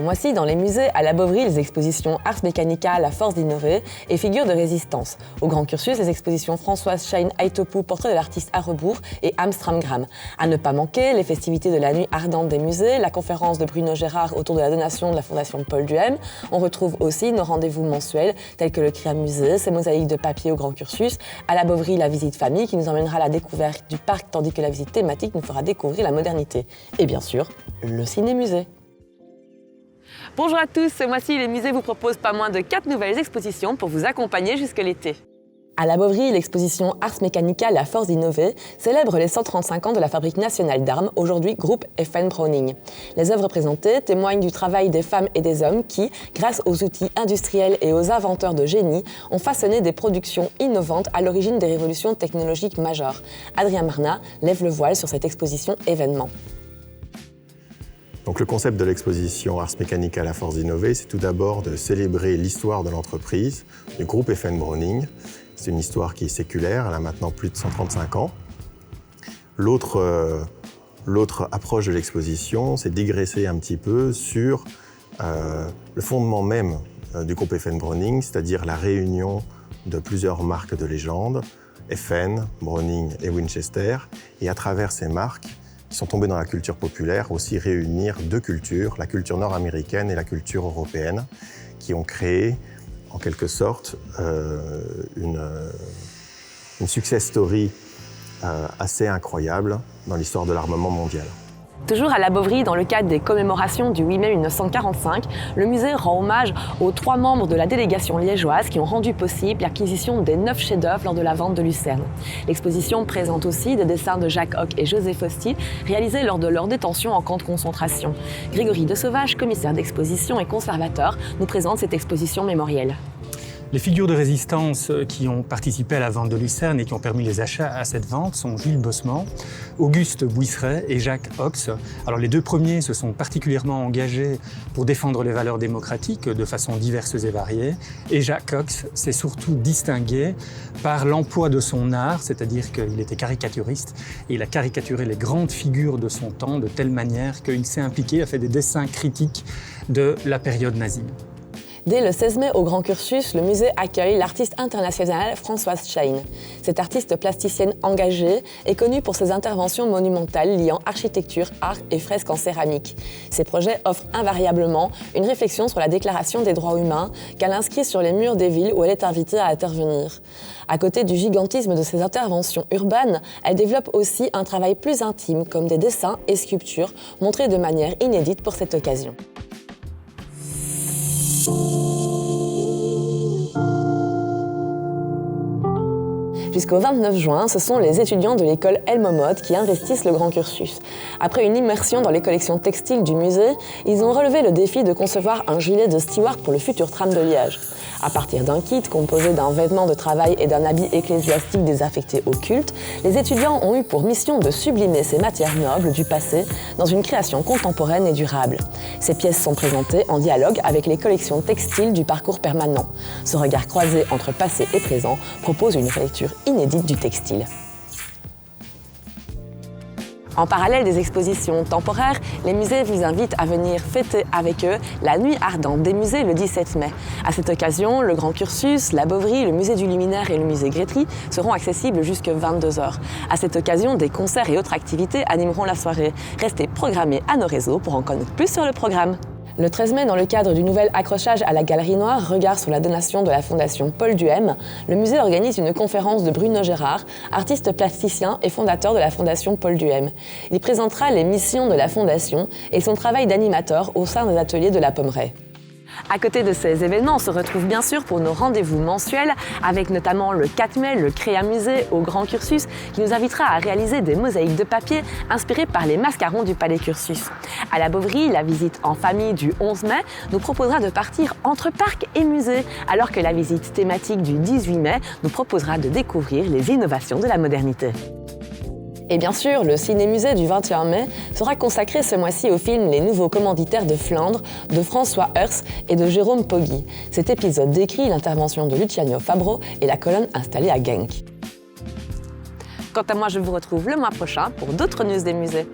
mois-ci, dans les musées, à la Boveri, les expositions Ars Mechanica, la force d'innover et figures de résistance. Au Grand Cursus, les expositions Françoise Schein Aitopu, portrait de l'artiste à rebours et Amstramgram. À ne pas manquer, les festivités de la nuit ardente des musées, la conférence de Bruno Gérard autour de la donation de la Fondation Paul Duhem. On retrouve aussi nos rendez-vous mensuels, tels que le Créamusée, ses mosaïques de papier au Grand Cursus, à la Boveri, la visite famille qui nous emmènera à la découverte du parc, tandis que la visite thématique nous fera découvrir la modernité. Et bien sûr, le ciné-musée. Bonjour à tous, ce mois-ci, les musées vous proposent pas moins de 4 nouvelles expositions pour vous accompagner jusque l'été. À la Boveri, l'exposition Ars Mechanica, la force d'innover, célèbre les 135 ans de la Fabrique nationale d'armes, aujourd'hui groupe FN Browning. Les œuvres présentées témoignent du travail des femmes et des hommes qui, grâce aux outils industriels et aux inventeurs de génie, ont façonné des productions innovantes à l'origine des révolutions technologiques majeures. Adrien Marnat lève le voile sur cette exposition événement. Donc le concept de l'exposition Ars Mechanica, la force d'innover, c'est tout d'abord de célébrer l'histoire de l'entreprise, du groupe FN Browning. C'est une histoire qui est séculaire, elle a maintenant plus de 135 ans. L'autre approche de l'exposition, c'est de digresser un petit peu sur le fondement même du groupe FN Browning, c'est-à-dire la réunion de plusieurs marques de légende, FN, Browning et Winchester, et à travers ces marques, qui sont tombés dans la culture populaire, aussi réunir deux cultures, la culture nord-américaine et la culture européenne, qui ont créé, en quelque sorte, une success story assez incroyable dans l'histoire de l'armement mondial. Toujours à la Boveri, dans le cadre des commémorations du 8 mai 1945, le musée rend hommage aux 3 membres de la délégation liégeoise qui ont rendu possible l'acquisition des 9 chefs-d'œuvre lors de la vente de Lucerne. L'exposition présente aussi des dessins de Jacques Hoc et José Fosti réalisés lors de leur détention en camp de concentration. Grégory de Sauvage, commissaire d'exposition et conservateur, nous présente cette exposition mémorielle. Les figures de résistance qui ont participé à la vente de Lucerne et qui ont permis les achats à cette vente sont Gilles Bossement, Auguste Bouisseret et Jacques Hox. Alors les 2 premiers se sont particulièrement engagés pour défendre les valeurs démocratiques de façon diverse et variée. Et Jacques Hox s'est surtout distingué par l'emploi de son art, c'est-à-dire qu'il était caricaturiste et il a caricaturé les grandes figures de son temps de telle manière qu'il s'est impliqué, a fait des dessins critiques de la période nazie. Dès le 16 mai au Grand Cursus, le musée accueille l'artiste internationale Françoise Schein. Cette artiste plasticienne engagée est connue pour ses interventions monumentales liant architecture, art et fresques en céramique. Ses projets offrent invariablement une réflexion sur la Déclaration des droits humains qu'elle inscrit sur les murs des villes où elle est invitée à intervenir. À côté du gigantisme de ses interventions urbaines, elle développe aussi un travail plus intime comme des dessins et sculptures montrés de manière inédite pour cette occasion. Jusqu'au 29 juin, ce sont les étudiants de l'école Elmomode qui investissent le Grand Cursus. Après une immersion dans les collections textiles du musée, ils ont relevé le défi de concevoir un gilet de steward pour le futur tram de Liège. À partir d'un kit composé d'un vêtement de travail et d'un habit ecclésiastique désaffecté au culte, les étudiants ont eu pour mission de sublimer ces matières nobles du passé dans une création contemporaine et durable. Ces pièces sont présentées en dialogue avec les collections textiles du parcours permanent. Ce regard croisé entre passé et présent propose une relecture inédite du textile. En parallèle des expositions temporaires, les musées vous invitent à venir fêter avec eux la nuit ardente des musées le 17 mai. À cette occasion, le Grand Cursus, la Boveri, le musée du Luminaire et le musée Grétry seront accessibles jusqu'à 22h. À cette occasion, des concerts et autres activités animeront la soirée. Restez programmés à nos réseaux pour en connaître plus sur le programme. Le 13 mai, dans le cadre du nouvel accrochage à la Galerie Noire, regard sur la donation de la Fondation Paul Duhem, le musée organise une conférence de Bruno Gérard, artiste plasticien et fondateur de la Fondation Paul Duhem. Il présentera les missions de la Fondation et son travail d'animateur au sein des ateliers de la Pommeraye. À côté de ces événements, on se retrouve bien sûr pour nos rendez-vous mensuels, avec notamment le 4 mai, le Créamusée au Grand Cursus, qui nous invitera à réaliser des mosaïques de papier inspirées par les mascarons du Palais Cursus. À la Boveri, la visite en famille du 11 mai nous proposera de partir entre parc et musée, alors que la visite thématique du 18 mai nous proposera de découvrir les innovations de la modernité. Et bien sûr, le ciné-musée du 21 mai sera consacré ce mois-ci au film Les Nouveaux Commanditaires de Flandre de François Hers et de Jérôme Poggi. Cet épisode décrit l'intervention de Luciano Fabro et la colonne installée à Genk. Quant à moi, je vous retrouve le mois prochain pour d'autres news des musées.